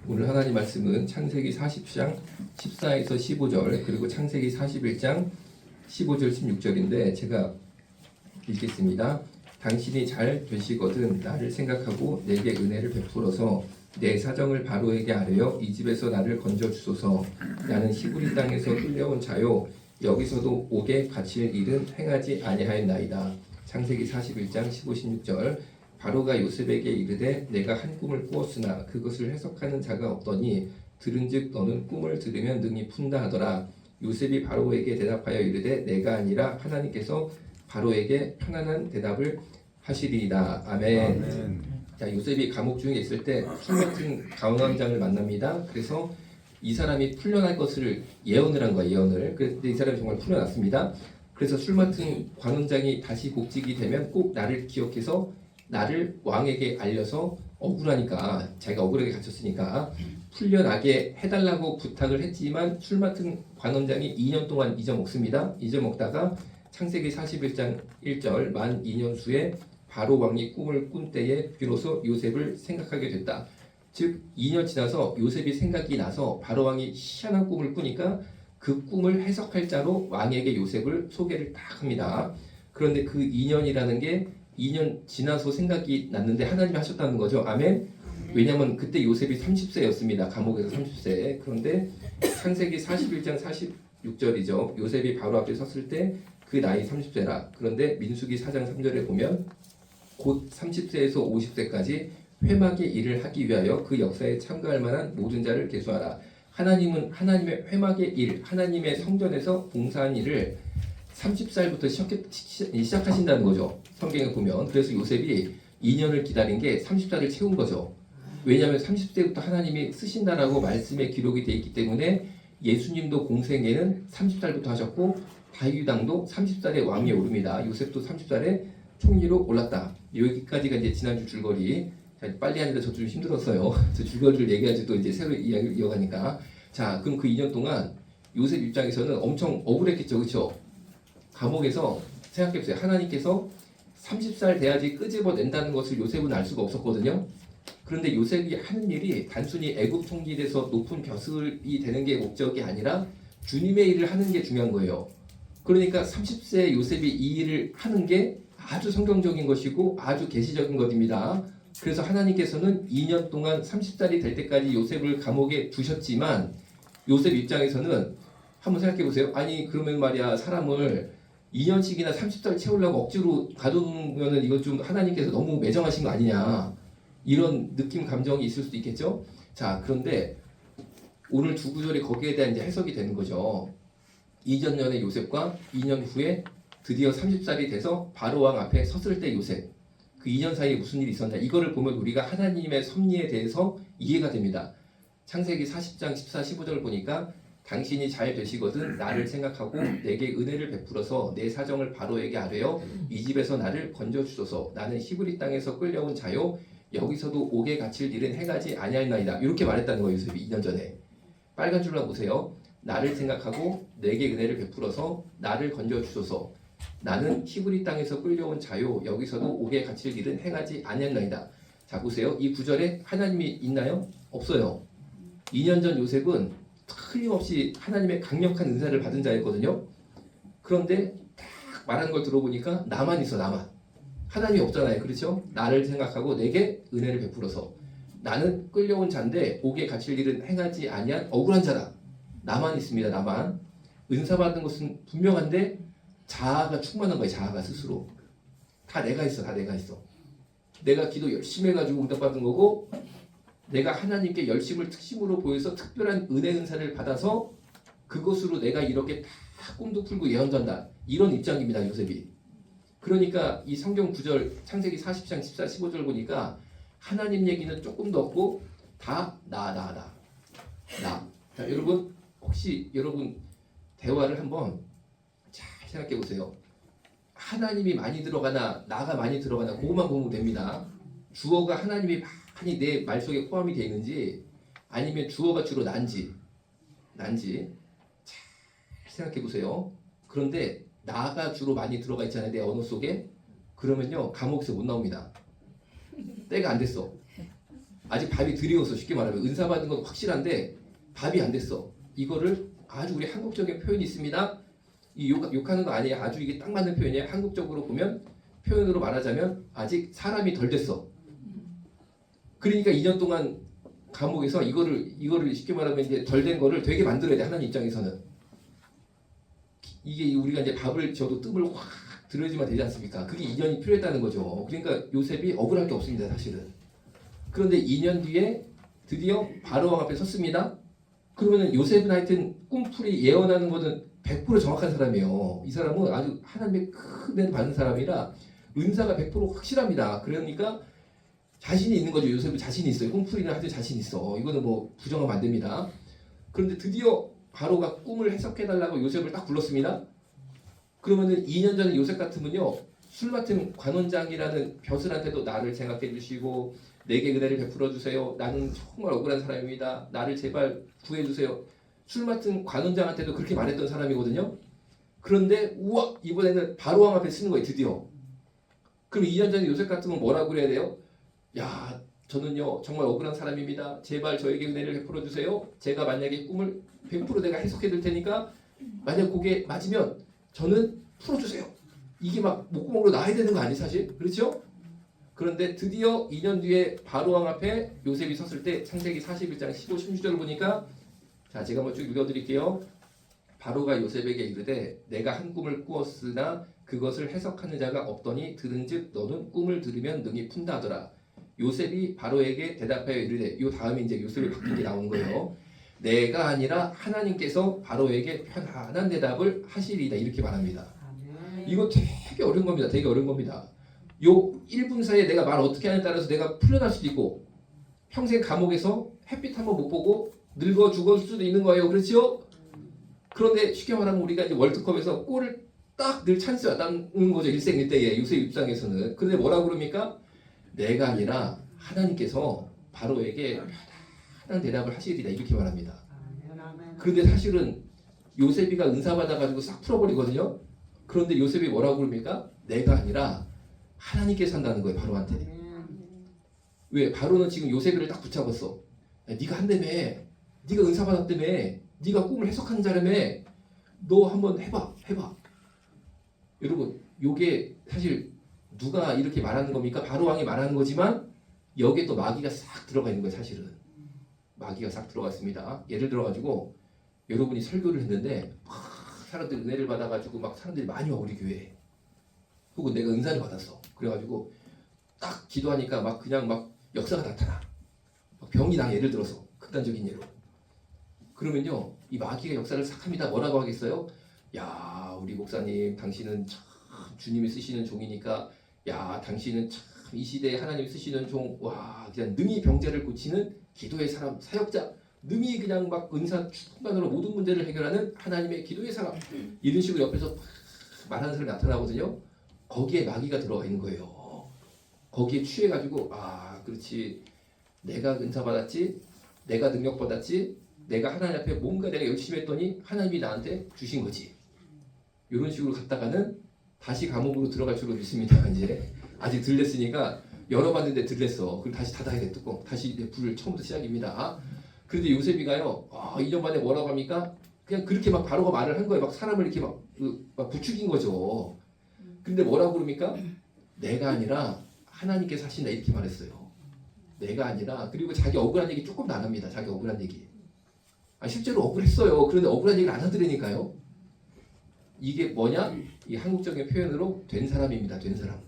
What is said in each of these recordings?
오늘 하나님 말씀은 창세기 40장 14에서 15절 그리고 창세기 41장 15절 16절인데 제가 읽겠습니다. 당신이 잘 되시거든 나를 생각하고 내게 은혜를 베풀어서 내 사정을 바로에게 아뢰어 이 집에서 나를 건져 주소서. 나는 히브리 땅에서 끌려온 자요 여기서도 옥에 갇힐 일은 행하지 아니하였나이다. 창세기 41장 15, 16절 바로가 요셉에게 이르되 내가 한 꿈을 꾸었으나 그것을 해석하는 자가 없더니 들은즉 너는 꿈을 들으면 능히 푼다 하더라. 요셉이 바로에게 대답하여 이르되 내가 아니라 하나님께서 바로에게 편안한 대답을 하시리이다. 아멘. 아멘. 자, 요셉이 감옥 중에 있을 때 술 같은 가왕장을 만납니다. 그래서 이 사람이 풀려날 것을 예언을 한 거야, 예언을. 그런데 이 사람이 정말 풀려났습니다. 그래서 술 맡은 관원장이 다시 복직이 되면 꼭 나를 기억해서 나를 왕에게 알려서 억울하니까 자기가 억울하게 갇혔으니까 풀려나게 해달라고 부탁을 했지만 술 맡은 관원장이 2년 동안 잊어먹습니다. 잊어먹다가 창세기 41장 1절 만 2년 수에 바로 왕이 꿈을 꾼 때에 비로소 요셉을 생각하게 됐다. 즉 2년 지나서 요셉이 생각이 나서 바로 왕이 희한한 꿈을 꾸니까 그 꿈을 해석할 자로 왕에게 요셉을 소개를 딱 합니다. 그런데 그 2년이라는 게 2년 지나서 생각이 났는데 하나님이 하셨다는 거죠. 아멘. 왜냐하면 그때 요셉이 30세였습니다. 감옥에서 30세. 그런데 창세기 41장 46절이죠. 요셉이 바로 앞에 섰을 때 그 나이 30세라. 그런데 민수기 4장 3절에 보면 곧 30세에서 50세까지 회막의 일을 하기 위하여 그 역사에 참가할 만한 모든 자를 계수하라. 하나님은 하나님의 회막의 일, 하나님의 성전에서 봉사한 일을 30살부터 시작하신다는 거죠. 성경에 보면. 그래서 요셉이 2년을 기다린 게 30살을 채운 거죠. 왜냐하면 30세부터 하나님이 쓰신다라고 말씀에 기록이 되어 있기 때문에 예수님도 공생애는 30살부터 하셨고 다윗왕도 30살에 왕위에 오릅니다. 요셉도 30살에 총리로 올랐다. 여기까지가 이제 지난주 줄거리. 빨리 하는데 저 좀 힘들었어요. 저 줄거리를 얘기하지도 이제 새로 이야기를 이어가니까. 자, 그럼 그 2년 동안 요셉 입장에서는 엄청 억울했겠죠, 그렇죠? 감옥에서 생각해보세요. 하나님께서 30살 돼야지 끄집어낸다는 것을 요셉은 알 수가 없었거든요. 그런데 요셉이 하는 일이 단순히 애굽 총리에서 높은 벼슬이 되는 게 목적이 아니라 주님의 일을 하는 게 중요한 거예요. 그러니까 30세 요셉이 이 일을 하는 게 아주 성경적인 것이고 아주 계시적인 것입니다. 그래서 하나님께서는 2년 동안 30살이 될 때까지 요셉을 감옥에 두셨지만 요셉 입장에서는 한번 생각해 보세요. 아니 그러면 말이야 사람을 2년씩이나 30살 채우려고 억지로 가두면은 이거 좀 하나님께서 너무 매정하신 거 아니냐 이런 느낌 감정이 있을 수도 있겠죠. 자 그런데 오늘 두 구절이 거기에 대한 이제 해석이 되는 거죠. 2년 전에 요셉과 2년 후에 드디어 30살이 돼서 바로 왕 앞에 섰을 때 요셉 그 2년 사이에 무슨 일이 있었나 이거를 보면 우리가 하나님의 섭리에 대해서 이해가 됩니다. 창세기 40장 14, 15절을 보니까 당신이 잘 되시거든 나를 생각하고 내게 은혜를 베풀어서 내 사정을 바로에게 아뢰어 이 집에서 나를 건져 주소서. 나는 히브리 땅에서 끌려온 자요 여기서도 옥에 갇힐 일은 행하지 아니하였나이다. 이렇게 말했다는 거예요. 요셉이 2년 전에. 빨간 줄로 보세요. 나를 생각하고 내게 은혜를 베풀어서 나를 건져 주소서. 나는 히브리 땅에서 끌려온 자요 여기서도 옥에 갇힐 일은 행하지 아니하였나이다. 자 보세요. 이 구절에 하나님이 있나요? 없어요. 2년 전 요셉은 틀림없이 하나님의 강력한 은사를 받은 자였거든요. 그런데 딱 말하는 걸 들어보니까 나만 있어. 나만. 하나님이 없잖아요. 그렇죠? 나를 생각하고 내게 은혜를 베풀어서 나는 끌려온 자인데 옥에 갇힐 일은 행하지 아니한 억울한 자다. 나만 있습니다. 나만. 은사 받는 것은 분명한데 자아가 충만한 거예요. 자아가 스스로. 다 내가 있어. 다 내가 있어. 내가 기도 열심히 해가지고 응답받은 거고 내가 하나님께 열심을 특심으로 보여서 특별한 은혜 은사를 받아서 그것으로 내가 이렇게 다 꿈도 풀고 예언도 한다. 이런 입장입니다. 요셉이. 그러니까 이 성경 구절 창세기 40장 14, 15절 보니까 하나님 얘기는 조금도 없고 다 나. 자, 여러분 혹시 여러분 대화를 한번 잘 생각해 보세요. 하나님이 많이 들어가나 나가 많이 들어가나 그것만 보면 됩니다. 주어가 하나님이 많이 내 말 속에 포함이 되어 있는지 아니면 주어가 주로 난지 잘 생각해 보세요. 그런데 나가 주로 많이 들어가 있잖아요. 내 언어 속에. 그러면요 감옥에서 못 나옵니다. 때가 안 됐어. 아직 밥이 드리워서 쉽게 말하면 은사 받은 건 확실한데 밥이 안 됐어. 이거를 아주 우리 한국적인 표현이 있습니다. 이 욕하는 거 아니에요. 아주 이게 딱 맞는 표현이에요. 한국적으로 보면 표현으로 말하자면 아직 사람이 덜 됐어. 그러니까 2년 동안 감옥에서 이거를 쉽게 말하면 이제 덜 된 거를 되게 만들어야 돼. 하나님 입장에서는 이게 우리가 이제 밥을 줘도 뜸을 확 들어야지만 되지 않습니까? 그게 2년이 필요했다는 거죠. 그러니까 요셉이 억울할 게 없습니다, 사실은. 그런데 2년 뒤에 드디어 바로 왕 앞에 섰습니다. 그러면은 요셉은 하여튼 꿈풀이 예언하는 것은 100% 정확한 사람이에요. 이 사람은 아주 하나님의 큰 은혜를 받는 사람이라 은사가 100% 확실합니다. 그러니까 자신이 있는 거죠. 요셉은 자신이 있어요. 꿈풀이는 아주 자신 있어. 이거는 뭐 부정하면 안 됩니다. 그런데 드디어 바로가 꿈을 해석해달라고 요셉을 딱 불렀습니다. 그러면은 2년 전에 요셉 같으면요, 술 맡은 관원장이라는 벼슬한테도 나를 생각해 주시고 내게 은혜를 베풀어 주세요. 나는 정말 억울한 사람입니다. 나를 제발 구해 주세요. 술 맡은 관원장한테도 그렇게 말했던 사람이거든요. 그런데 우와, 이번에는 바로 왕 앞에 쓰는 거예요. 드디어. 그럼 2년 전에 요셉 같으면 뭐라고 그래야 돼요? 야, 저는요 정말 억울한 사람입니다. 제발 저에게 은혜를 베풀어 주세요. 제가 만약에 꿈을 100% 내가 해석해 줄 테니까 만약 그게 맞으면 저는 풀어주세요. 이게 막 목구멍으로 나와야 되는 거 아니 사실? 그렇죠? 그런데 드디어 2년 뒤에 바로왕 앞에 요셉이 섰을 때 창세기 41장 15, 16절을 보니까 자 제가 한번 쭉 읽어드릴게요. 바로가 요셉에게 이르되 내가 한 꿈을 꾸었으나 그것을 해석하는 자가 없더니 들은즉 너는 꿈을 들으면 능히 푼다 하더라. 요셉이 바로에게 대답하여 이르되 요 다음에 이제 요셉이 바뀐 게 나오는 거예요. 내가 아니라 하나님께서 바로에게 편안한 대답을 하시리이다 이렇게 말합니다. 이거 되게 어려운 겁니다. 되게 어려운 겁니다. 요 1분 사이에 내가 말 어떻게 하냐에 따라서 내가 풀려날 수도 있고 평생 감옥에서 햇빛 한번 못 보고 늙어 죽을 수도 있는 거예요. 그렇죠? 그런데 쉽게 말하면 우리가 이제 월드컵에서 골을 딱 늘 찬스 왔다는 거죠. 일생일대에 요새 입장에서는. 그런데 뭐라고 그럽니까? 내가 아니라 하나님께서 바로에게 편안한 대답을 하시리라 이렇게 말합니다. 그런데 사실은 요셉이가 은사 받아가지고 싹 풀어버리거든요. 그런데 요셉이 뭐라고 그럽니까? 내가 아니라 하나님께서 한다는 거예요. 바로한테. 왜? 바로는 지금 요셉이를 딱 붙잡았어. 야, 네가 한다며. 네가 은사 받았다며. 네가 꿈을 해석하는 자라며. 너 한번 해봐. 여러분 요게 사실 누가 이렇게 말하는 겁니까? 바로 왕이 말하는 거지만 여기에 또 마귀가 싹 들어가 있는 거예요. 사실은 마귀가 싹 들어가 있습니다. 예를 들어가지고 여러분이 설교를 했는데 막 사람들이 은혜를 받아가지고 막 사람들이 많이 와 우리 교회에. 혹은 내가 은사를 받았어. 그래가지고 딱 기도하니까 막 그냥 막 역사가 나타나. 막 병이 나 예를 들어서 극단적인 예로. 그러면요 이 마귀가 역사를 싹 합니다. 뭐라고 하겠어요? 야 우리 목사님 당신은 참 주님이 쓰시는 종이니까 야 당신은 참 이 시대에 하나님 쓰시는 종 와 그냥 능히 병자를 고치는 기도의 사람 사역자 능히 그냥 막 은사 충만으로 모든 문제를 해결하는 하나님의 기도의 사람 이런 식으로 옆에서 말하는 사람이 나타나거든요. 거기에 마귀가 들어가 있는 거예요. 거기에 취해가지고 아 그렇지 내가 은사 받았지 내가 능력 받았지 내가 하나님 앞에 뭔가 내가 열심히 했더니 하나님이 나한테 주신 거지. 이런 식으로 갔다가는 다시 감옥으로 들어갈 줄로 믿습니다. 이제 아직 들렸으니까 열어봤는데 들렸어. 그럼 다시 닫아야 돼 뚜껑. 다시 이제 불을 처음부터 시작입니다. 그런데 요셉이가요. 2년 만에 뭐라고 합니까? 그냥 그렇게 막 바로가 말을 한 거예요. 막 사람을 이렇게 막 부추긴 거죠. 근데 뭐라고 그럽니까? 내가 아니라 하나님께서 하신다 이렇게 말했어요. 내가 아니라 그리고 자기 억울한 얘기 조금 안 합니다. 자기 억울한 얘기. 실제로 억울했어요. 그런데 억울한 얘기를 안 하더라니까요. 이게 뭐냐? 이 한국적인 표현으로 된 사람입니다. 된 사람.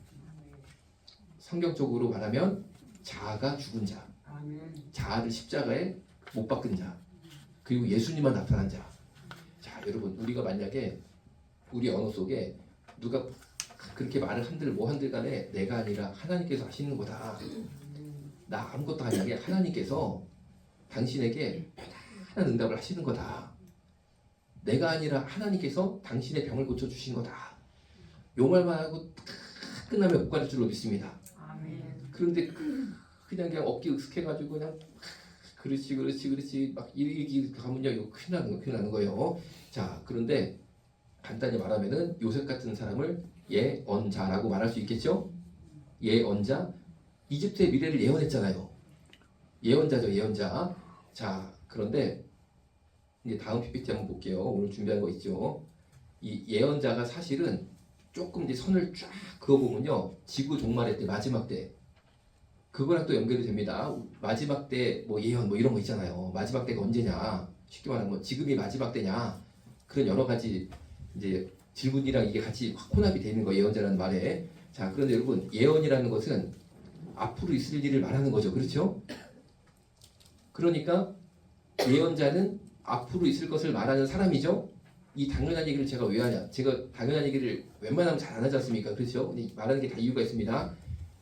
성경적으로 말하면 자아가 죽은 자. 자아를 십자가에 못 박은 자. 그리고 예수님만 나타난 자. 자, 여러분 우리가 만약에 우리 언어 속에 누가 그렇게 말을 한들 뭐 한들 간에 내가 아니라 하나님께서 하시는 거다. 나 아무것도 아니게 하나님께서 당신에게 편안한 응답을 하시는 거다. 내가 아니라 하나님께서 당신의 병을 고쳐주신 거다. 요 말만 하고 끝나면 못 가를 줄로 믿습니다. 그런데 그냥 어깨 으쓱해가지고 그냥 그렇지 막 이렇게 가면요 이거 큰일 나는 거예요. 자 그런데 간단히 말하면은 요셉 같은 사람을 예언자라고 말할 수 있겠죠. 예언자 이집트의 미래를 예언했잖아요. 예언자죠, 예언자. 자, 그런데 이제 다음 PPT 한번 볼게요. 오늘 준비한 거 있죠. 이 예언자가 사실은 조금 이제 선을 쫙 그어보면요, 지구 종말의 때, 마지막 때, 그거랑 또 연결이 됩니다. 마지막 때 뭐 예언 뭐 이런 거 있잖아요. 마지막 때가 언제냐, 쉽게 말하면 뭐 지금이 마지막 때냐, 그런 여러 가지 이제 질문이랑 이게 같이 혼합이 되는 거, 예언자라는 말에. 자, 그런데 여러분, 예언이라는 것은 앞으로 있을 일을 말하는 거죠, 그렇죠? 그러니까 예언자는 앞으로 있을 것을 말하는 사람이죠. 이 당연한 얘기를 제가 왜 하냐? 제가 당연한 얘기를 웬만하면 잘 안 하지 않습니까? 그렇죠? 근데 말하는 게 다 이유가 있습니다.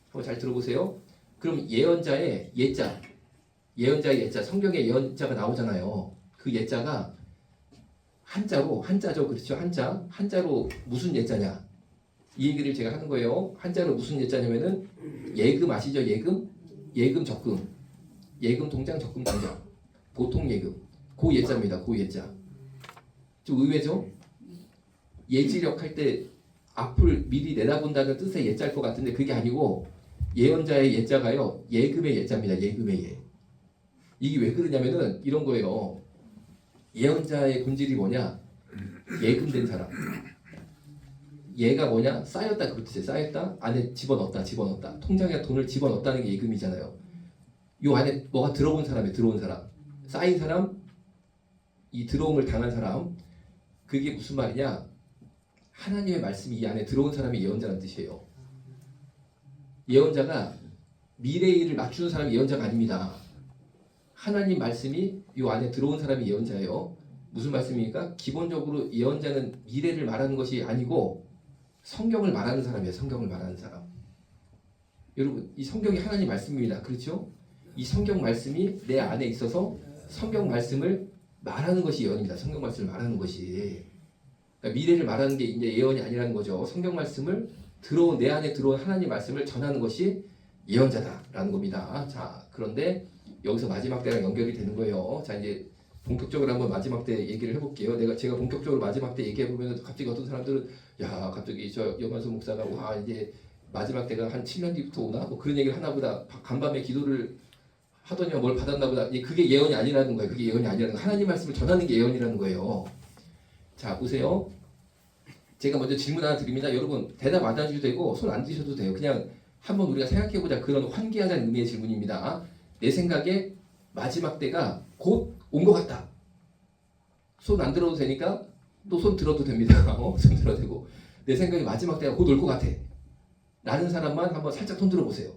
한번 잘 들어보세요. 그럼 예언자의 예자, 예언자의 예자, 성경에 예언자가 나오잖아요. 그 예자가 한자로, 한자죠, 그렇죠? 한자로 무슨 예자냐? 이 얘기를 제가 하는 거예요. 한자로 무슨 예자냐면은 예금 아시죠? 예금 적금, 예금 통장, 적금 통장, 보통 예금, 고 예자입니다. 고 예자. 좀 의외죠? 예지력 할 때 앞을 미리 내다본다는 뜻의 예자일 것 같은데 그게 아니고 예언자의 예자가요, 예금의 예자입니다. 예금의 예. 이게 왜 그러냐면은 이런 거예요. 예언자의 본질이 뭐냐? 예금된 사람. 예가 뭐냐? 쌓였다, 그 뜻이에요. 쌓였다, 안에 집어넣었다. 통장에 돈을 집어넣었다는 게 예금이잖아요. 요 안에 뭐가 들어온 사람이에요. 들어온 사람, 쌓인 사람, 이 들어옴을 당한 사람. 그게 무슨 말이냐? 하나님의 말씀이 이 안에 들어온 사람이 예언자라는 뜻이에요. 예언자가 미래의 일을 맞추는 사람이 예언자가 아닙니다. 하나님 말씀이 이 안에 들어온 사람이 예언자예요. 무슨 말씀입니까? 기본적으로 예언자는 미래를 말하는 것이 아니고 성경을 말하는 사람이에요. 성경을 말하는 사람. 여러분, 이 성경이 하나님 말씀입니다. 그렇죠? 이 성경 말씀이 내 안에 있어서 성경 말씀을 말하는 것이 예언입니다. 성경 말씀을 말하는 것이. 그러니까 미래를 말하는 게 이제 예언이 아니라는 거죠. 성경 말씀을 내 안에 들어온 하나님 말씀을 전하는 것이 예언자다라는 겁니다. 자, 그런데 여기서 마지막 때랑 연결이 되는 거예요. 자, 이제 본격적으로 한번 마지막 때 얘기를 해볼게요. 제가 본격적으로 마지막 때 얘기해 보면 갑자기 어떤 사람들은 야, 갑자기 저 염환수 목사가 와 이제 마지막 때가 한 7년 뒤부터 오나 뭐 그런 얘기를 하나 보다, 간밤에 기도를 하더니 뭘 받았나 보다. 그게 예언이 아니라는 거예요. 그게 예언이 아니라는 거예요. 하나님 말씀을 전하는 게 예언이라는 거예요. 자, 보세요. 제가 먼저 질문 하나 드립니다. 여러분 대답 안 해주셔도 되고 손 안 드셔도 돼요. 그냥 한번 우리가 생각해보자, 그런 환기하자는 의미의 질문입니다. 내 생각에 마지막 때가 곧 온 것 같다. 손 안 들어도 되니까 또 손 들어도 됩니다. 손 들어도 되고, 내 생각에 마지막 때가 곧 올 것 같아 라는 사람만 한번 살짝 손 들어보세요.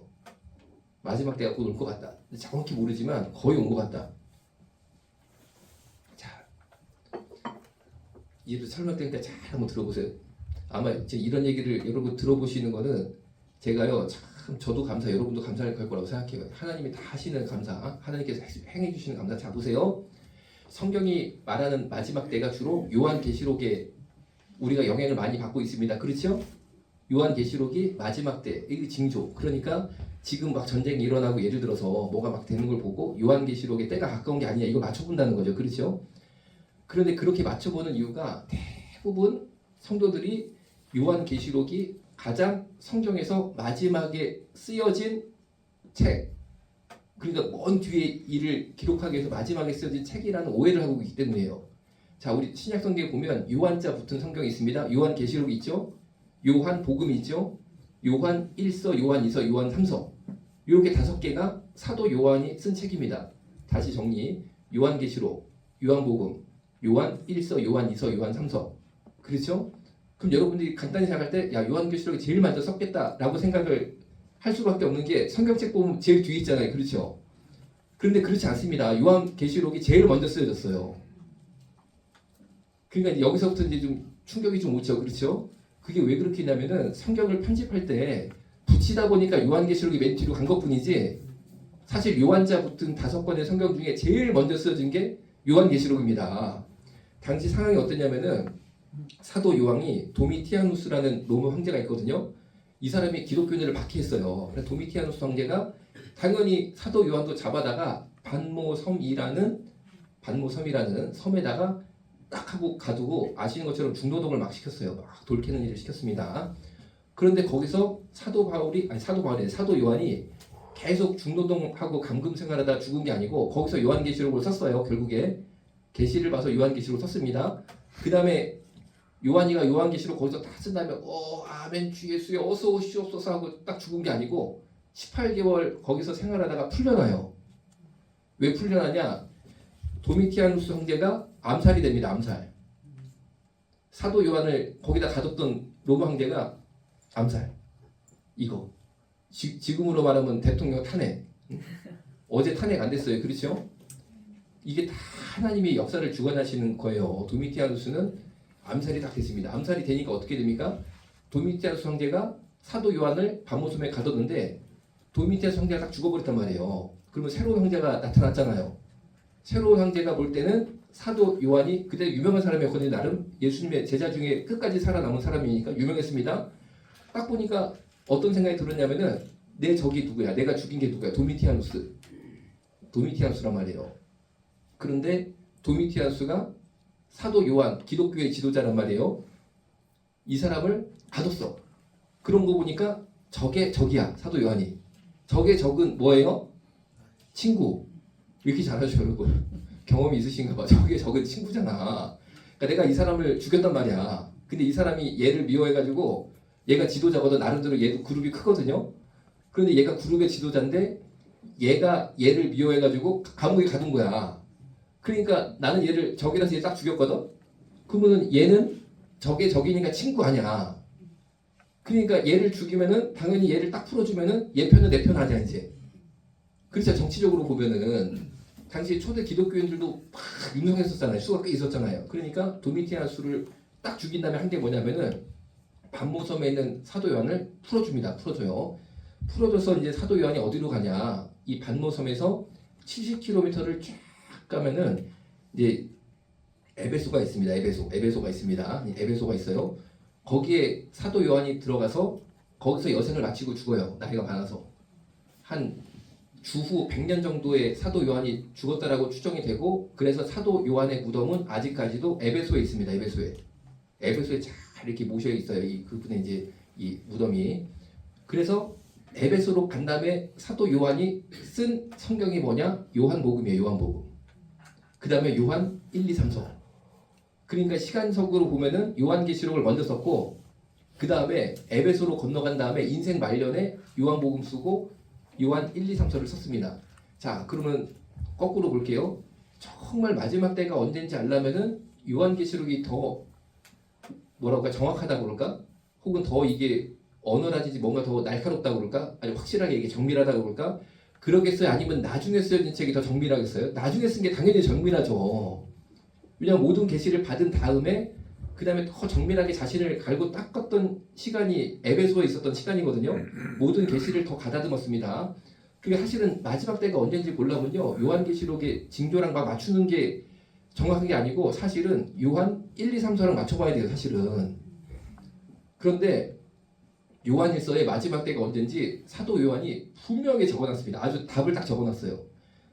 마지막 때가 곧 올 것 같다. 정확히 모르지만 거의 온 것 같다. 자, 이해도 설명드릴 때 잘 한번 들어보세요. 아마 이제 이런 얘기를 여러분 들어보시는 거는 제가요, 참 저도 감사, 여러분도 감사할 거라고 생각해요. 하나님이 다 하시는 감사, 하나님께서 행해 주시는 감사. 자, 보세요. 성경이 말하는 마지막 때가 주로 요한계시록에 우리가 영향을 많이 받고 있습니다. 그렇죠? 요한계시록이 마지막 때, 이게 징조. 그러니까 지금 막 전쟁이 일어나고 예를 들어서 뭐가 막 되는 걸 보고 요한계시록의 때가 가까운 게 아니냐, 이거 맞춰본다는 거죠. 그렇죠? 그런데 그렇게 맞춰보는 이유가 대부분 성도들이 요한계시록이 가장 성경에서 마지막에 쓰여진 책, 그러니까 먼 뒤에 일을 기록하기 위해서 마지막에 쓰여진 책이라는 오해를 하고 있기 때문이에요. 자, 우리 신약성경에 보면 요한자 붙은 성경이 있습니다. 요한계시록이 있죠. 요한복음이 있죠. 요한 1서, 요한 2서, 요한 3서. 이렇게 5개가 사도 요한이 쓴 책입니다. 다시 정리. 요한계시록, 요한복음, 요한 1서, 요한 2서, 요한 3서. 그렇죠? 그럼 여러분들이 간단히 생각할 때, 야, 요한계시록이 제일 먼저 썼겠다라고 생각을 할 수밖에 없는 게 성경책 보면 제일 뒤에 있잖아요. 그렇죠? 그런데 그렇지 않습니다. 요한계시록이 제일 먼저 쓰여졌어요. 그러니까 여기서부터 이제 좀 충격이 좀 오죠. 그렇죠? 그게 왜 그렇게 했냐면은 성경을 편집할 때 붙이다 보니까 요한계시록이 맨 뒤로 간 것뿐이지, 사실 요한자 붙은 5권의 성경 중에 제일 먼저 쓰여진 게 요한계시록입니다. 당시 상황이 어땠냐면은 사도 요한이 도미티아누스라는 로마 황제가 있거든요. 이 사람이 기독교인을 박해했어요. 그래서 도미티아누스 황제가 당연히 사도 요한도 잡아다가 반모섬이라는 섬에다가 딱 하고 가두고, 아시는 것처럼 중노동을 막 시켰어요. 막 돌캐는 일을 시켰습니다. 그런데 거기서 사도 요한이 계속 중노동하고 감금 생활하다 죽은 게 아니고 거기서 요한계시록을 썼어요. 결국에 계시를 봐서 요한계시록을 썼습니다. 그 다음에 요한이가 요한계시록 거기서 다 쓴 다음에 아멘 주 예수여 어서 오시옵소서 하고 딱 죽은 게 아니고 18개월 거기서 생활하다가 풀려나요. 왜 풀려나냐? 도미티아누스 형제가 암살이 됩니다. 암살. 사도 요한을 거기다 가뒀던 로마 황제가 암살. 이거 지금으로 말하면 대통령 탄핵. 어제 탄핵 안 됐어요. 그렇죠? 이게 다 하나님이 역사를 주관하시는 거예요. 도미티아누스는 암살이 딱 됐습니다. 암살이 되니까 어떻게 됩니까? 도미티아누스 황제가 사도 요한을 반모섬에 가뒀는데 도미티아누스 황제가 딱 죽어버렸단 말이에요. 그러면 새로운 황제가 나타났잖아요. 새로운 황제가 볼 때는 사도 요한이 그때 유명한 사람이었거든요. 나름 예수님의 제자 중에 끝까지 살아남은 사람이니까 유명했습니다. 딱 보니까 어떤 생각이 들었냐면은 내 적이 누구야? 내가 죽인 게 누구야? 도미티아누스란 말이에요. 그런데 도미티아누스가 사도 요한 기독교의 지도자란 말이에요. 이 사람을 가뒀어. 그런 거 보니까 적의 적이야. 사도 요한이. 적의 적은 뭐예요? 친구. 왜 이렇게 잘하죠 여러분? 경험이 있으신가 봐. 적의 적은 친구잖아. 그러니까 내가 이 사람을 죽였단 말이야. 근데 이 사람이 얘를 미워해가지고 얘가 지도자거든. 나름대로 얘도 그룹이 크거든요. 그런데 얘가 그룹의 지도자인데 얘가 얘를 미워해가지고 감옥에 가둔 거야. 그러니까 나는 얘를 적이라서 얘 딱 죽였거든. 그러면은 얘는 적의 적이니까 친구 아니야. 그러니까 얘를 죽이면은 당연히 얘를 딱 풀어주면은 얘 편은 내 편 아니야 이제. 그렇죠. 정치적으로 보면은 당시 초대 기독교인들도 막 융성했었잖아요. 수가 꽤 있었잖아요. 그러니까 도미티아누스를 딱 죽인 다음에 한 게 뭐냐면은 반모섬에 있는 사도 요한을 풀어줍니다. 풀어줘요. 풀어줘서 이제 사도 요한이 어디로 가냐? 이 반모섬에서 70km를 쫙 가면은 이제 에베소가 있습니다. 에베소가 있습니다. 에베소가 있어요. 거기에 사도 요한이 들어가서 거기서 여생을 마치고 죽어요. 나이가 많아서 한 주후 100년 정도의 사도 요한이 죽었다라고 추정이 되고 그래서 사도 요한의 무덤은 아직까지도 에베소에 있습니다. 에베소에 잘 이렇게 모셔 있어요. 이 그분의 이제 이 무덤이. 그래서 에베소로 간 다음에 사도 요한이 쓴 성경이 뭐냐? 요한복음이에요. 요한복음. 그 다음에 요한 1, 2, 3서. 그러니까 시간적으로 보면은 요한계시록을 먼저 썼고 그 다음에 에베소로 건너간 다음에 인생 말년에 요한복음 쓰고 요한 1, 2, 3서를 썼습니다. 자, 그러면 거꾸로 볼게요. 정말 마지막 때가 언젠지 알려면은 요한계시록이 더 뭐라고 할까? 정확하다고 그럴까? 혹은 더 이게 어눌하지 뭔가 더 날카롭다고 그럴까? 아니 확실하게 이게 정밀하다고 그럴까? 그러겠어요? 아니면 나중에 쓰여진 책이 더 정밀하겠어요? 나중에 쓴 게 당연히 정밀하죠. 왜냐하면 모든 계시를 받은 다음에 그 다음에 더 정밀하게 자신을 갈고 닦았던 시간이 에베소에 있었던 시간이거든요. 모든 계시를 더 가다듬었습니다. 그게 사실은 마지막 때가 언제인지 몰라면요. 요한계시록의 징조랑 막 맞추는 게 정확한 게 아니고 사실은 요한 1, 2, 3서랑 맞춰봐야 돼요. 사실은. 그런데 요한일서의 마지막 때가 언제인지 사도 요한이 분명히 적어놨습니다. 아주 답을 딱 적어놨어요.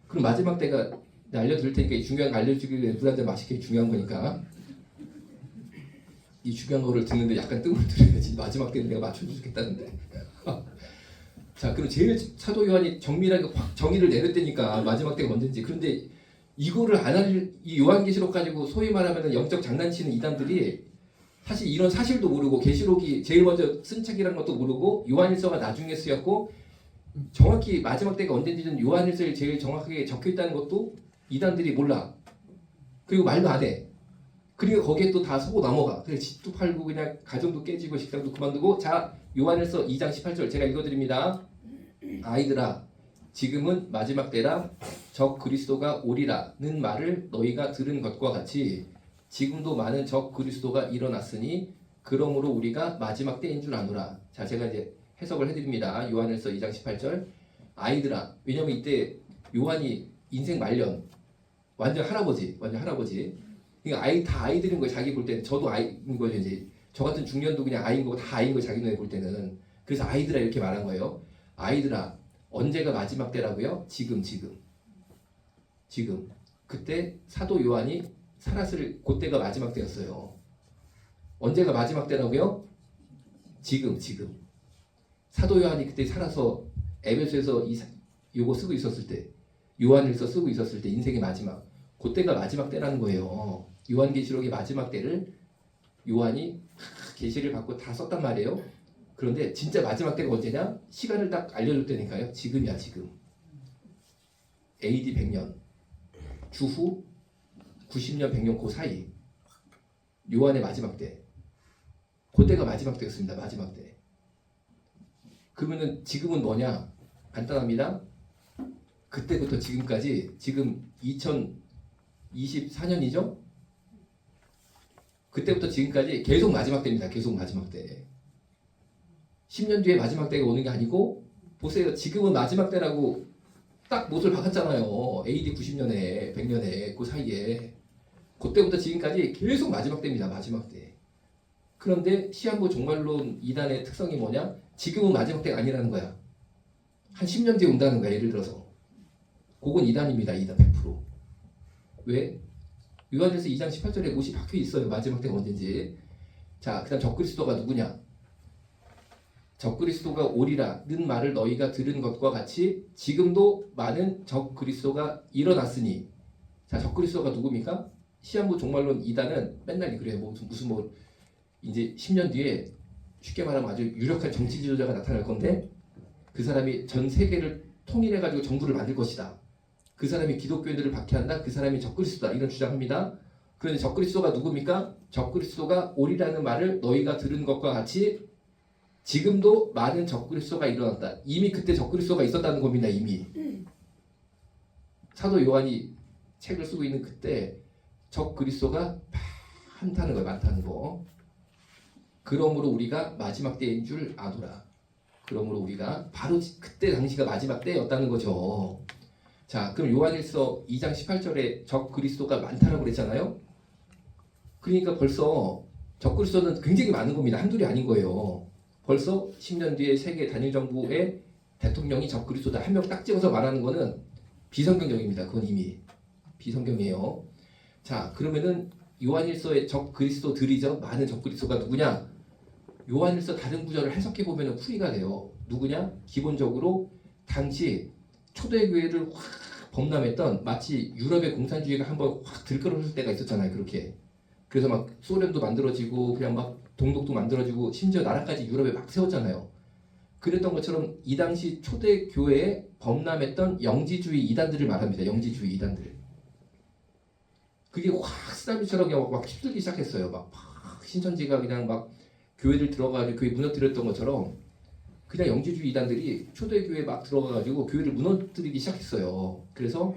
그럼 마지막 때가 알려드릴 테니까 이 중요한 거 알려주기 위해 불안자 맛있게 중요한 거니까 이 중요한 거를 듣는데 약간 뜸을 들여야지 마지막 때는 내가 맞춰주겠다는데 자 그럼 제일 사도 요한이 정밀하게 확 정의를 내렸다니까 마지막 때가 언제인지. 그런데 이거를 안 할 이 요한계시록 가지고 소위 말하면 영적 장난치는 이단들이 사실 이런 사실도 모르고 계시록이 제일 먼저 쓴 책이라는 것도 모르고 요한일서가 나중에 쓰였고 정확히 마지막 때가 언제인지는 요한일서에 제일 정확하게 적혀있다는 것도 이단들이 몰라. 그리고 말도 안 해. 그리고 거기에 또 다 서고 넘어가. 그래서 집도 팔고 그냥 가정도 깨지고 식당도 그만두고. 자 요한일서 2장 18절 제가 읽어드립니다. 아이들아 지금은 마지막 때라 적 그리스도가 오리라는 말을 너희가 들은 것과 같이 지금도 많은 적 그리스도가 일어났으니 그러므로 우리가 마지막 때인 줄 아노라. 자 제가 이제 해석을 해드립니다. 요한일서 2장 18절 아이들아. 왜냐면 이때 요한이 인생 말년 완전 할아버지. 그러니까 아이 다 아이들인 거예요. 자기 볼 때는. 저도 아이인 거죠. 이제 저 같은 중년도 그냥 아이인 거고 다 아이인 거예요. 자기 눈에 볼 때는. 그래서 아이들아 이렇게 말한 거예요. 아이들아 언제가 마지막 때라고요? 지금. 그때 사도 요한이 살았을 그때가 마지막 때였어요. 언제가 마지막 때라고요? 지금. 사도 요한이 그때 살아서 에베소에서 요거 쓰고 있었을 때, 요한일서 쓰고 있었을 때 인생의 마지막, 그때가 마지막 때라는 거예요. 요한계시록의 마지막 때를 요한이 계시를 받고 다 썼단 말이에요. 그런데 진짜 마지막 때가 언제냐? 시간을 딱 알려줄 때니까요. 지금이야, 지금. AD 100년 주후 90년 100년 그 사이 요한의 마지막 때, 그때가 마지막 때였습니다. 마지막 때. 그러면은 지금은 뭐냐? 간단합니다. 그때부터 지금까지, 지금 2024년이죠? 그때부터 지금까지 계속 마지막 때입니다. 계속 마지막 때. 10년 뒤에 마지막 때가 오는 게 아니고, 보세요. 지금은 마지막 때라고 딱 못을 박았잖아요. AD 90년에 100년에 그 사이에. 그때부터 지금까지 계속 마지막 때입니다. 마지막 때. 그런데 시한부 종말론 이단의 특성이 뭐냐? 지금은 마지막 때가 아니라는 거야. 한 10년 뒤에 온다는 거야. 예를 들어서. 그건 이단입니다. 이단 100%. 왜? 요한일서 2장 18절에 못이 박혀 있어요. 마지막 때가 언제인지. 자, 그 다음 적그리스도가 누구냐? 적그리스도가 오리라는 말을 너희가 들은 것과 같이 지금도 많은 적그리스도가 일어났으니. 자, 적그리스도가 누굽니까? 시한부 종말론 이단은 맨날 그래요. 무슨 이제 10년 뒤에 쉽게 말하면 아주 유력한 정치 지도자가 나타날 건데, 그 사람이 전 세계를 통일해가지고 정부를 만들 것이다. 그 사람이 기독교인들을 박해한다. 그 사람이 적그리스도다. 이런 주장합니다. 그런데 적그리스도가 누굽니까? 적그리스도가 오리라는 말을 너희가 들은 것과 같이 지금도 많은 적그리스도가 일어났다. 이미 그때 적그리스도가 있었다는 겁니다. 이미. 사도 요한이 책을 쓰고 있는 그때 적그리스도가 많다는 거예요. 많다는 거. 그러므로 우리가 마지막 때인 줄 아노라. 그러므로 우리가 바로 그때 당시가 마지막 때였다는 거죠. 자, 그럼 요한일서 2장 18절에 적그리스도가 많다라고 그랬잖아요. 그러니까 벌써 적그리스도는 굉장히 많은 겁니다. 한둘이 아닌 거예요. 벌써 10년 뒤에 세계 단일 정부의 대통령이 적그리스도다. 한 명 딱 찍어서 말하는 거는 비성경적입니다. 그건 이미 비성경이에요. 자, 그러면은 요한일서의 적그리스도들이죠. 많은 적그리스도가 누구냐? 요한일서 다른 구절을 해석해 보면 풀이가 돼요. 누구냐? 기본적으로 당시 초대교회를 확 범람했던, 마치 유럽의 공산주의가 한번 확 들끓었을 때가 있었잖아요. 그렇게. 그래서 막 소련도 만들어지고 그냥 막 동독도 만들어지고 심지어 나라까지 유럽에 막 세웠잖아요. 그랬던 것처럼 이 당시 초대교회에 범람했던 영지주의 이단들을 말합니다. 영지주의 이단들. 그게 확 쓰나미처럼 그냥 막 휩쓸기 시작했어요. 막 신천지가 그냥 막 교회들 들어가가지고 교회 무너뜨렸던 것처럼 그냥 영지주의 이단들이 초대교회에 막 들어가가지고 교회를 무너뜨리기 시작했어요. 그래서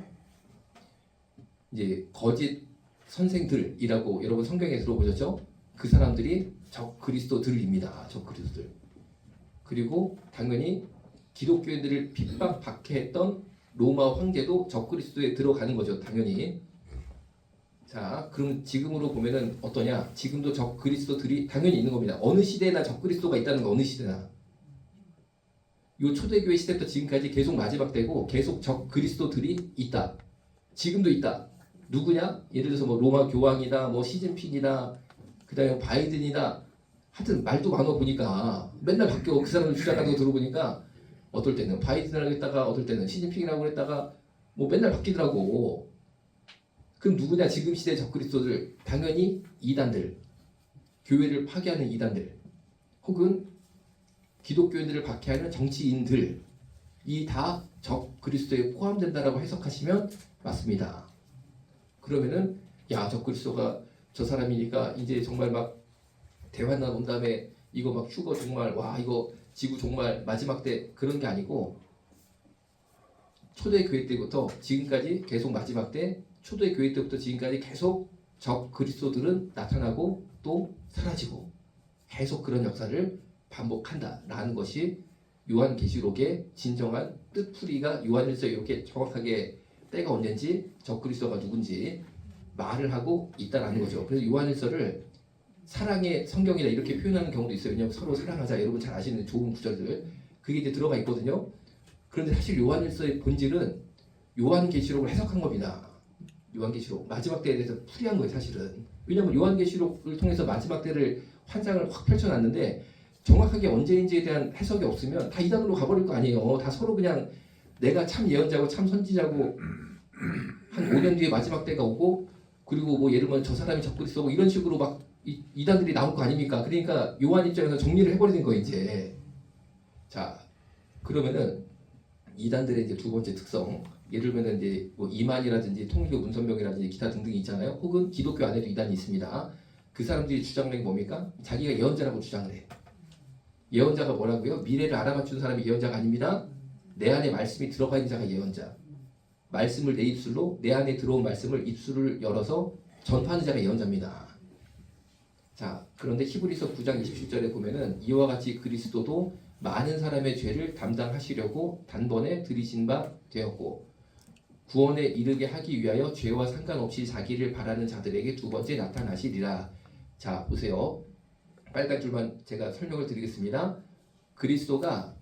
이제 거짓 선생들이라고 여러분 성경에 들어보셨죠? 그 사람들이 적그리스도들입니다. 적그리스도들. 그리고 당연히 기독교인들을 핍박 박해했던 로마 황제도 적그리스도에 들어가는 거죠. 당연히. 자, 그럼 지금으로 보면은 어떠냐? 지금도 적그리스도들이 당연히 있는 겁니다. 어느 시대나 적그리스도가 있다는 거, 어느 시대나. 요 초대교회 시대부터 지금까지 계속 마지막 때고 계속 적그리스도들이 있다. 지금도 있다. 누구냐? 예를 들어서 뭐 로마 교황이다, 뭐 시진핑이다, 그다음에 바이든이다. 하여튼 말도 많아 보니까 맨날 바뀌어. 그 사람들 주장하는 거 들어보니까 어떨 때는 바이든이라고 했다가 어떨 때는 시진핑이라고 했다가 뭐 맨날 바뀌더라고. 그럼 누구냐? 지금 시대 적그리스도들. 당연히 이단들, 교회를 파괴하는 이단들, 혹은 기독교인들을 박해하는 정치인들, 이 다 적그리스도에 포함된다라고 해석하시면 맞습니다. 그러면은 야, 적그리스도가 저 사람이니까 이제 정말 막 대환난 온 다음에 이거 막 휴거 정말, 와 이거 지구 정말 마지막 때, 그런 게 아니고 초대교회 때부터 지금까지 계속 마지막 때, 초대교회 때부터 지금까지 계속 적그리스도들은 나타나고 또 사라지고 계속 그런 역사를 반복한다라는 것이 요한계시록의 진정한 뜻풀이가 요한일서 이렇게 정확하게 때가 언젠지 적그리스도가 누군지 말을 하고 있다라는 거죠. 그래서 요한일서를 사랑의 성경이다 이렇게 표현하는 경우도 있어요. 왜냐하면 서로 사랑하자, 여러분 잘 아시는 좋은 구절들, 그게 이제 들어가 있거든요. 그런데 사실 요한일서의 본질은 요한계시록을 해석한 겁니다. 요한계시록 마지막 때에 대해서 풀이한 거예요. 사실은. 왜냐하면 요한계시록을 통해서 마지막 때를 환상을 확 펼쳐놨는데 정확하게 언제인지에 대한 해석이 없으면 다 이단으로 가버릴 거 아니에요. 다 서로 그냥 내가 참 예언자고 참 선지자고 한 5년 뒤에 마지막 때가 오고 그리고 뭐 예를 들면 저 사람이 적그리스도고 이런 식으로 막 이단들이 나올 거 아닙니까? 그러니까 요한 입장에서 정리를 해버리는 거 이제. 자 그러면은 이단들의 이제 두 번째 특성, 예를 들면 이제 뭐 이만이라든지 통일교 문선명이라든지 기타 등등이 있잖아요. 혹은 기독교 안에도 이단이 있습니다. 그 사람들이 주장하는 게 뭡니까? 자기가 예언자라고 주장을 해. 예언자가 뭐라고요? 미래를 알아맞춘 사람이 예언자가 아닙니다. 내 안에 말씀이 들어가 있는 자가 예언자. 말씀을 내 입술로 내 안에 들어온 말씀을 입술을 열어서 전파하는 자가 예언자입니다. 자, 그런데 히브리서 9장 27절에 보면은 이와 같이 그리스도도 많은 사람의 죄를 담당하시려고 단번에 들이신 바 되었고 구원에 이르게 하기 위하여 죄와 상관없이 자기를 바라는 자들에게 두 번째 나타나시리라. 자, 보세요. 빨간 줄만 제가 설명을 드리겠습니다. 그리스도가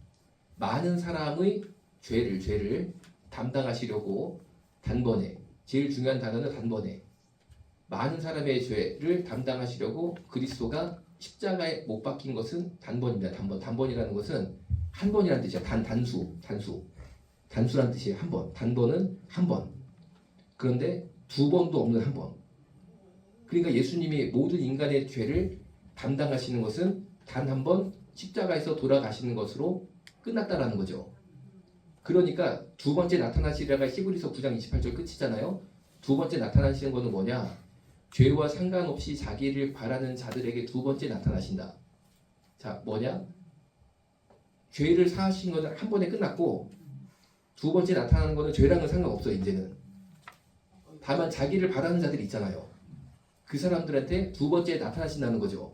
많은 사람의 죄를 담당하시려고 단번에, 제일 중요한 단어는 단번에, 많은 사람의 죄를 담당하시려고 그리스도가 십자가에 못 박힌 것은 단번입니다. 단번이라는 것은 한 번이라는 뜻이야. 단수란 뜻이에요. 한 번. 단번은 한 번. 그런데 두 번도 없는 한 번. 그러니까 예수님이 모든 인간의 죄를 담당하시는 것은 단 한 번 십자가에서 돌아가시는 것으로 끝났다라는 거죠. 그러니까 두 번째 나타나시리라가 히브리서 9장 28절 끝이잖아요. 두 번째 나타나시는 것은 뭐냐? 죄와 상관없이 자기를 바라는 자들에게 두 번째 나타나신다. 자, 뭐냐? 죄를 사하신 것은 한 번에 끝났고 두 번째 나타나는 것은 죄랑은 상관없어요. 이제는. 다만 자기를 바라는 자들이 있잖아요. 그 사람들한테 두 번째 나타나신다는 거죠.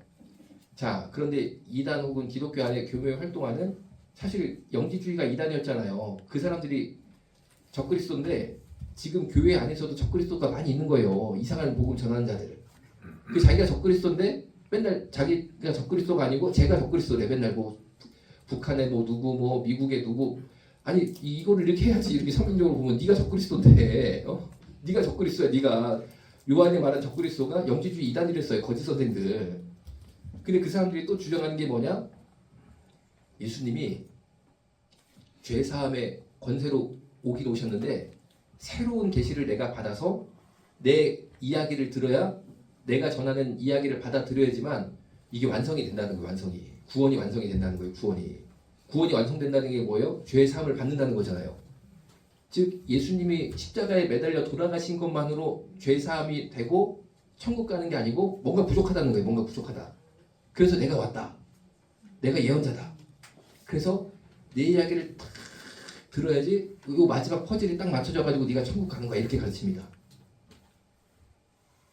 자, 그런데 이단 혹은 기독교 안에 교묘에 활동하는 사실 영지주의가 이단이었잖아요. 그 사람들이 적그리스도인데 지금 교회 안에서도 적그리스도가 많이 있는 거예요. 이상한 복음 전하는 자들. 그 자기가 적그리스도인데 맨날 자기가 적그리스도가 아니고 제가 적그리스도래. 맨날 뭐 북한에 뭐 누구 뭐 미국에 누구 아니 이거를 이렇게 해야지. 이렇게 성경적으로 보면 네가 적그리스도인데 네가 적그리스도야. 네가 요한이 말한 적그리스도가 영지주의 이단이랬어요. 거짓 선생들. 근데 그 사람들이 또 주장하는 게 뭐냐? 예수님이 죄사함의 권세로 오긴 오셨는데 새로운 계시를 내가 받아서 내 이야기를 들어야 내가 전하는 이야기를 받아들여야지만 이게 완성이 된다는 거예요. 구원이 완성이 된다는 거예요. 구원이 완성된다는 게 뭐예요? 죄의 사함을 받는다는 거잖아요. 즉 예수님이 십자가에 매달려 돌아가신 것만으로 죄 사함이 되고 천국 가는 게 아니고 뭔가 부족하다는 거예요. 뭔가 부족하다. 그래서 내가 왔다. 내가 예언자다. 그래서 내 이야기를 딱 들어야지 이 마지막 퍼즐이 딱 맞춰져가지고 네가 천국 가는 거야. 이렇게 가르칩니다.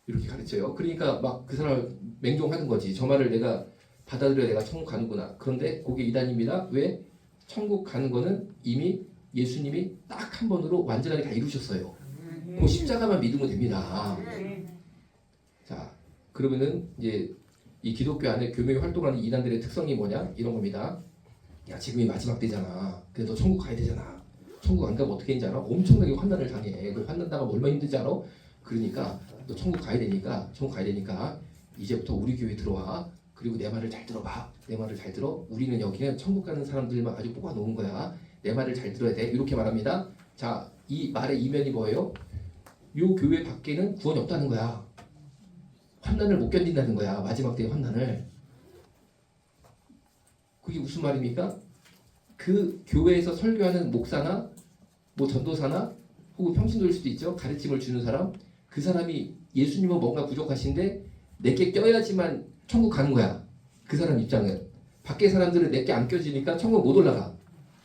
이렇게 가르쳐요. 그러니까 막 그 사람을 맹종하는 거지. 저 말을 내가 받아들여야 내가 천국 가는구나. 그런데 그게 이단입니다. 왜? 천국 가는 거는 이미 예수님이 딱 한 번으로 완전하게 다 이루셨어요. 그 십자가만 믿으면 됩니다. 자, 그러면은 이제 이 기독교 안에 교묘에 활동하는 이단들의 특성이 뭐냐? 이런 겁니다. 야, 지금이 마지막 때잖아. 근데 너 천국 가야 되잖아. 천국 안 가면 어떻게 되는지 알아? 엄청나게 환난을 당해. 그 환난 당하면 얼마나 힘든지 알아? 그러니까 너 천국 가야 되니까 이제부터 우리 교회 들어와. 그리고 내 말을 잘 들어봐. 내 말을 잘 들어. 우리는 여기는 천국 가는 사람들만 아주 뽑아 놓은 거야. 내 말을 잘 들어야 돼. 이렇게 말합니다. 자, 이 말의 이면이 뭐예요? 요 교회 밖에는 구원이 없다는 거야. 환난을 못 견딘다는 거야. 마지막 때의 환난을. 그게 무슨 말입니까? 그 교회에서 설교하는 목사나 뭐 전도사나 혹은 평신도일 수도 있죠. 가르침을 주는 사람. 그 사람이 예수님은 뭔가 부족하신데 내게 껴야지만 천국 가는 거야. 그 사람 입장은. 밖에 사람들은 내게 안 껴지니까 천국 못 올라가.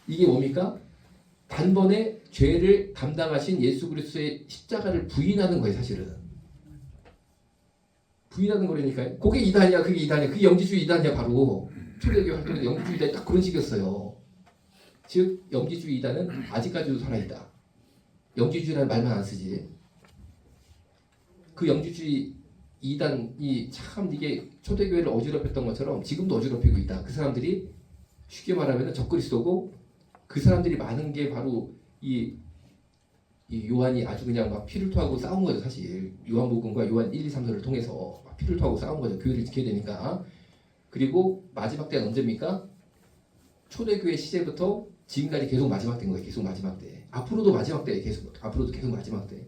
이게 뭡니까? 단번에 죄를 담당하신 예수 그리스도의 십자가를 부인하는 거예요. 사실은. 부인하는 거라니까요. 그게 이단이야. 그게 영지주의 이단이야. 바로. 초대교회 활동에서 영지주의 이단이 딱 그런 식이었어요. 즉 영지주의 이단은 아직까지도 살아있다. 영지주의라는 말만 안 쓰지. 그 영지주의 이단이 참 이게 초대교회를 어지럽혔던 것처럼 지금도 어지럽히고 있다. 그 사람들이 쉽게 말하면 적그리스도고 그 사람들이 많은 게 바로 이 요한이 아주 그냥 막 피를 토하고 싸운 거죠. 사실 요한복음과 요한 1, 2, 3서를 통해서 막 피를 토하고 싸운 거죠. 교회를 지켜야 되니까. 그리고 마지막 때는 언제입니까? 초대교회 시제부터 지금까지 계속 마지막 때인 거예요. 계속 마지막 때. 앞으로도 마지막 때 앞으로도 계속 마지막 때.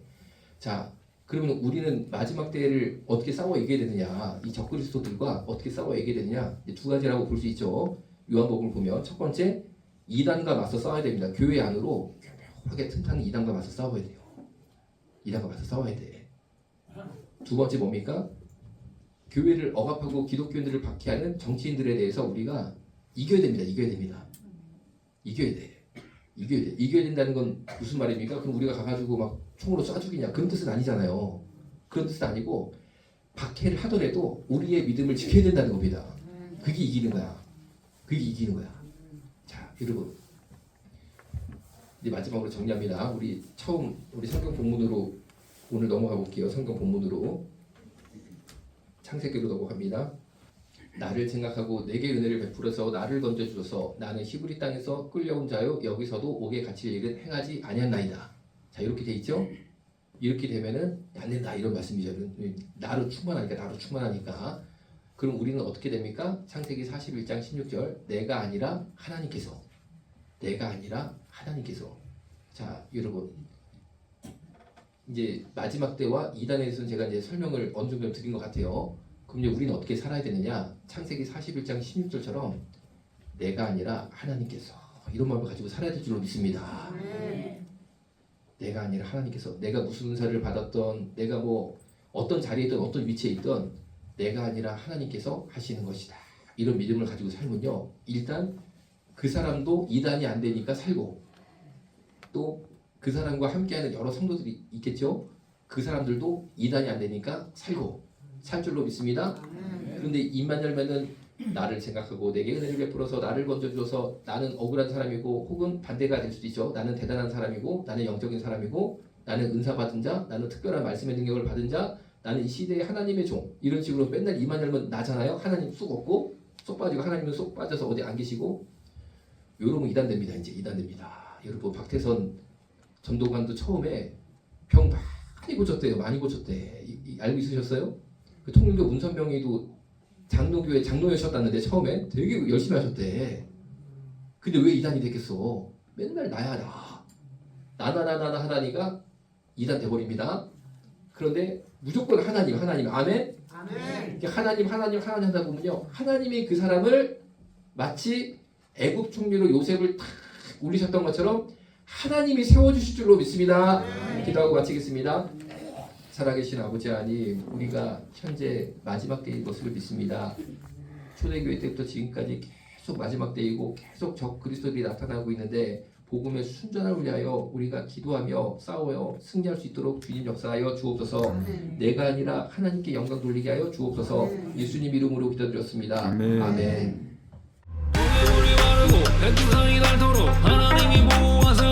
자, 그러면 우리는 마지막 때를 어떻게 싸워 이겨야 되느냐? 이 적그리스도들과 어떻게 싸워 이겨야 되느냐? 두 가지라고 볼 수 있죠. 요한복음을 보면 첫 번째, 이단과 맞서 싸워야 됩니다. 교회 안으로 교묘하게 틈타는 이단과 맞서 싸워야 돼요. 이단과 맞서 싸워야 돼. 두 번째 뭡니까? 교회를 억압하고 기독교인들을 박해하는 정치인들에 대해서 우리가 이겨야 됩니다. 이겨야 됩니다. 이겨야 돼. 이겨야 돼. 이겨야 된다는 건 무슨 말입니까? 그럼 우리가 가가지고 막 총으로 쏴 죽이냐? 그런 뜻은 아니잖아요. 그런 뜻은 아니고 박해를 하더라도 우리의 믿음을 지켜야 된다는 겁니다. 그게 이기는 거야. 그게 이기는 거야. 자, 여러분. 이제 마지막으로 정리합니다. 우리 성경 본문으로 오늘 넘어가 볼게요. 성경 본문으로 창세기로 넘어갑니다. 나를 생각하고 내게 은혜를 베풀어서 나를 건져주소서. 나는 히브리 땅에서 끌려온 자요 여기서도 옥에 갇힐 일은 행하지 아니하나이다. 자, 이렇게 돼 있죠. 이렇게 되면은 안 된다 이런 말씀이죠. 나로 충만하니까. 그럼 우리는 어떻게 됩니까? 창세기 41장 16절 내가 아니라 하나님께서. 자, 여러분 이제 마지막 때와 이단에 대해서는 제가 이제 설명을 어느 정도 드린 것 같아요. 그럼 이제 우리는 어떻게 살아야 되느냐? 창세기 41장 16절처럼 내가 아니라 하나님께서 이런 마음을 가지고 살아야 될 줄로 믿습니다. 내가 아니라 하나님께서. 내가 무슨 은사를 받았던, 내가 뭐 어떤 자리에 있던 어떤 위치에 있던 내가 아니라 하나님께서 하시는 것이다. 이런 믿음을 가지고 살면요, 일단 그 사람도 이단이 안 되니까 살고, 또 그 사람과 함께하는 여러 성도들이 있겠죠. 그 사람들도 이단이 안 되니까 살고 살 줄로 믿습니다. 그런데 입만 열면은 나를 생각하고 내게 은혜를 베풀어서 나를 건져줘서 나는 억울한 사람이고, 혹은 반대가 될 수도 있죠. 나는 대단한 사람이고, 나는 영적인 사람이고, 나는 은사 받은 자, 나는 특별한 말씀의 능력을 받은 자, 나는 이 시대의 하나님의 종, 이런 식으로 맨날 입만 열면 나잖아요. 하나님 쏙 없고 쏙 빠지고, 하나님은 쏙 빠져서 어디 안 계시고, 요러면 이단됩니다. 이제 이단됩니다. 여러분, 박태선 전도관도 처음에 병 많이 고쳤대요. 많이 고쳤대. 알고 있으셨어요? 그 통일교 문선병이도 장로교회 장로였었다는데 처음에 되게 열심히 하셨대. 근데 왜 이단이 됐겠어? 맨날 나야 나나 하다니까 이단 돼버립니다. 그런데 무조건 하나님 아멘? 하나님 하다 보면요, 하나님이 그 사람을 마치 애굽 총리로 요셉을 탁 올리셨던 것처럼 하나님이 세워주실 줄로 믿습니다. 기도하고 마치겠습니다. 살아계신 아버지 하나님, 우리가 현재 마지막 때인 것을 믿습니다. 초대교회 때부터 지금까지 계속 마지막 때이고 계속 적 그리스도들이 나타나고 있는데, 복음의 순전함을 위하여 우리가 기도하며 싸워요 승리할 수 있도록 주님 역사하여 주옵소서. 내가 아니라 하나님께 영광 돌리게 하여 주옵소서. 예수님 이름으로 기도드렸습니다. 아멘. 하나님이 보호하사